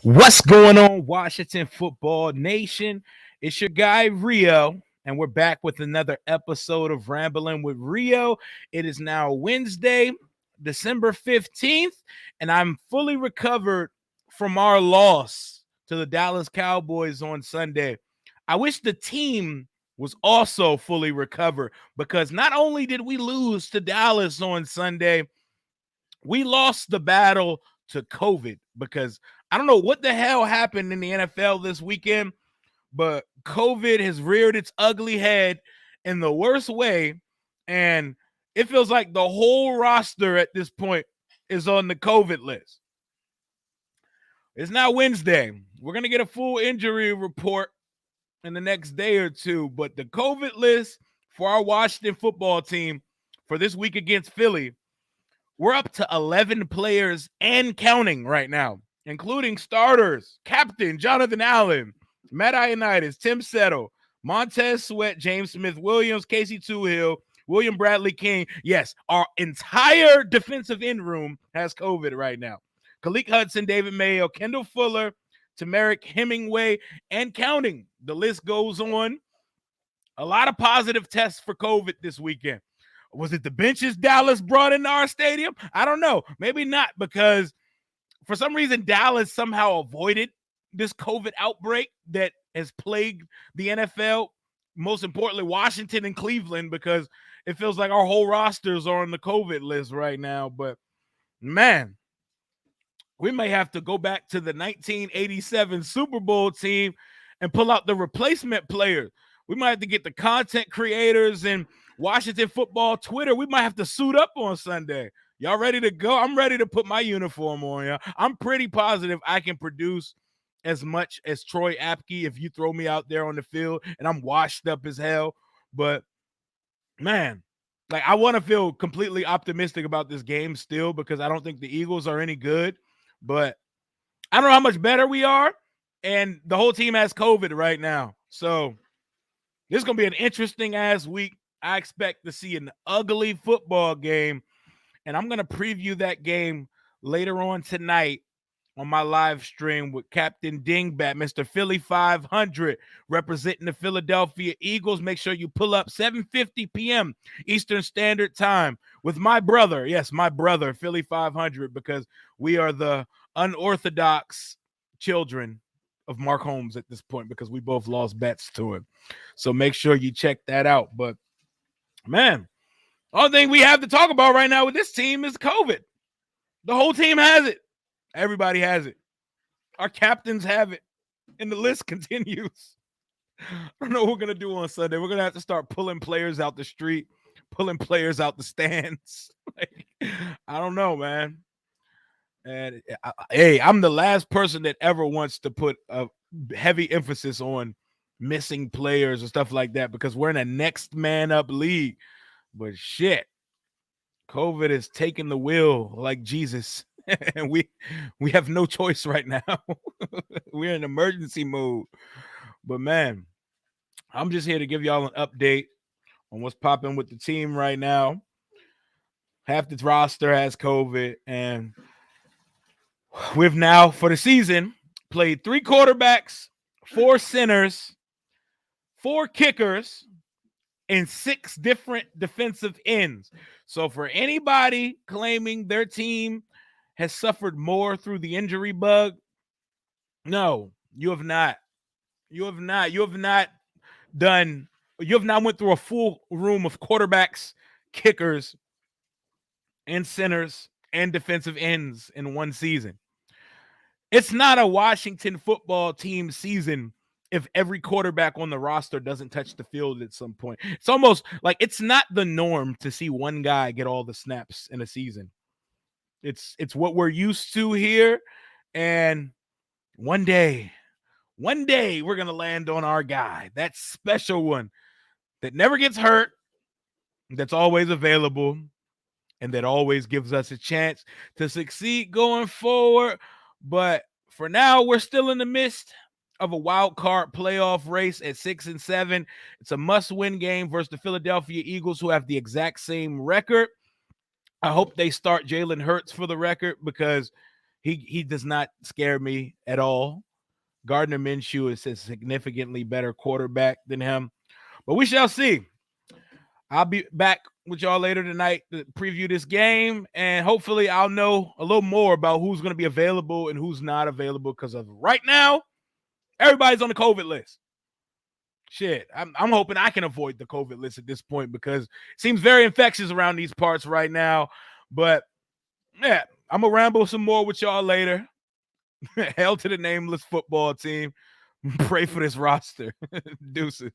What's going on, Washington Football Nation? It's your guy Rio, and we're back with another episode of Rambling with Rio. It is now Wednesday, December 15th, and I'm fully recovered from our loss to the Dallas Cowboys on Sunday. I wish the team was also fully recovered because not only did we lose to Dallas on Sunday, we lost the battle to COVID because I don't know what the hell happened in the NFL this weekend, but COVID has reared its ugly head in the worst way. And it feels like the whole roster at this point is on the COVID list. It's now Wednesday. We're going to get a full injury report in the next day or two, but the COVID list for our Washington football team for this week against Philly, we're up to 11 players and counting right now, including starters, Captain Jonathan Allen, Matt Ioannidis, Tim Settle, Montez Sweat, James Smith-Williams, Casey Toohill, William Bradley King. Yes, our entire defensive end room has COVID right now. Khaleke Hudson, David Mayo, Kendall Fuller, Tamarick Hemingway, and counting. The list goes on. A lot of positive tests for COVID this weekend. Was it the benches Dallas brought into our stadium? I don't know. Maybe not, because for some reason Dallas somehow avoided this COVID outbreak that has plagued the NFL, most importantly Washington and Cleveland, because it feels like our whole rosters are on the COVID list right now. But man, we may have to go back to the 1987 Super Bowl team and pull out the replacement players. We might have to get the content creators and Washington football Twitter. We might have to suit up on Sunday. Y'all ready to go? I'm ready to put my uniform on, y'all. I'm pretty positive I can produce as much as Troy Apke if you throw me out there on the field and I'm washed up as hell. But man, like, I want to feel completely optimistic about this game still because I don't think the Eagles are any good. But I don't know how much better we are. And the whole team has COVID right now. So this is going to be an interesting ass week. I expect to see an ugly football game. And I'm going to preview that game later on tonight on my live stream with Captain Dingbat, Mr. Philly 500, representing the Philadelphia Eagles. Make sure you pull up 7:50 p.m. Eastern Standard Time with my brother. Yes, my brother, Philly 500, because we are the unorthodox children of Mark Holmes at this point because we both lost bets to him. So make sure you check that out. But man, all thing we have to talk about right now with this team is COVID. The whole team has it. Everybody has it. Our captains have it. And the list continues. I don't know what we're going to do on Sunday. We're going to have to start pulling players out the street, pulling players out the stands. I don't know, man. And hey, I'm the last person that ever wants to put a heavy emphasis on missing players and stuff like that because we're in a next man up league. But shit, COVID is taking the wheel like Jesus. And we have no choice right now. We're in emergency mode. But man, I'm just here to give y'all an update on what's popping with the team right now. Half the roster has COVID, and we've now, for the season, played 3 quarterbacks, 4 centers, 4 kickers, and 6 different defensive ends. So for anybody claiming their team has suffered more through the injury bug, no, you have not. You have not. You have not done. You have not went through a full room of quarterbacks, kickers, and centers and defensive ends in one season. It's not a Washington football team season if every quarterback on the roster doesn't touch the field at some point. It's almost like it's not the norm to see one guy get all the snaps in a season. It's what we're used to here, and one day we're going to land on our guy, that special one that never gets hurt, that's always available, and that always gives us a chance to succeed going forward. But for now, we're still in the midst of a wild card playoff race at 6-7. It's a must-win game versus the Philadelphia Eagles, who have the exact same record. I hope they start Jalen Hurts for the record because He does not scare me at all. Gardner Minshew is a significantly better quarterback than him, but we shall see. I'll be back with y'all later tonight to preview this game, and hopefully I'll know a little more about who's going to be available and who's not available, because of right now, everybody's on the COVID list. Shit, I'm hoping I can avoid the COVID list at this point, because it seems very infectious around these parts right now. But yeah, I'm going to ramble some more with y'all later. Hell to the nameless football team. Pray for this roster. Deuces.